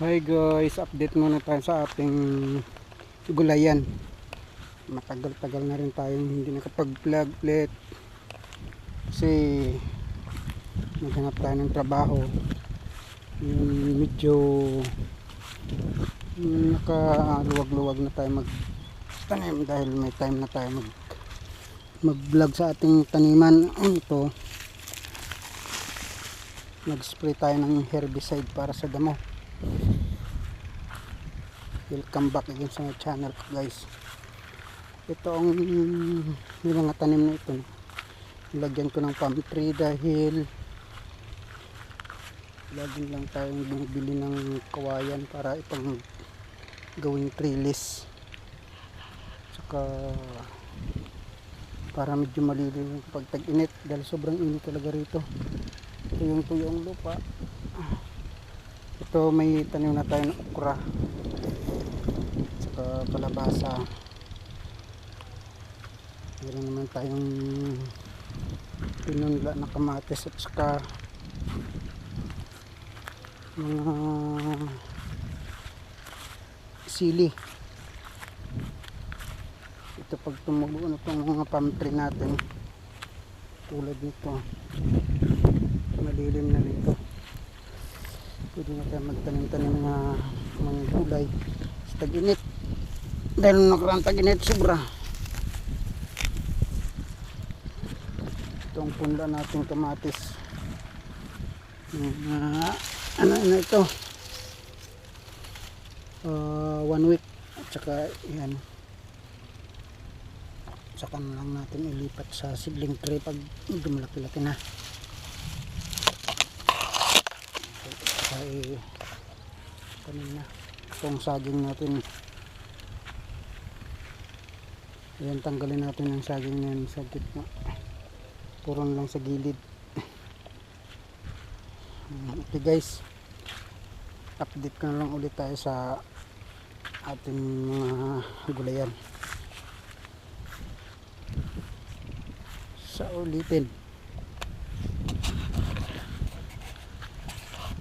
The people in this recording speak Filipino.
Hi guys, update muna tayo sa ating gulayan. Matagal-tagal na rin tayong hindi nakapag-vlog ulit kasi naghanap tayo ng trabaho. Medyo nakaluwag-luwag na tayo magtanim dahil may time na tayo mag-vlog sa ating taniman. Ito, nag-spray tayo ng herbicide para sa damo. Welcome back again sa my channel guys. Ito ang mga tanim na ito. Nilagyan ko ng palm tree dahil lagi lang tayong bumibili ng kawayan para itong gawing trellis. Saka para medyo maliliw pag tag-init dahil sobrang init talaga rito. Tuyong-tuyo ang lupa. Ito may tanim na tayo ng okra. Kalabasa, meron naman tayong pinunla na kamatis at saka mga sili. Ito pag tumubo na itong mga palm tree natin tulad nito, malilim na nito, pwede na tayo magtanim-tanim na mga gulay sa tag-init dahil nakarang tag-init sobra. Itong punla natin kamatis, ano na ito, 1 week at saka yan, saka na lang natin ilipat sa seedling tray pag dumalaki-laki na. Ay kanina itong saging natin, yan, tanggalin natin yung saging na yan sa gitna, puron lang sa gilid. Okay guys, update ko na lang ulit tayo sa ating mga gulayan sa ulitin.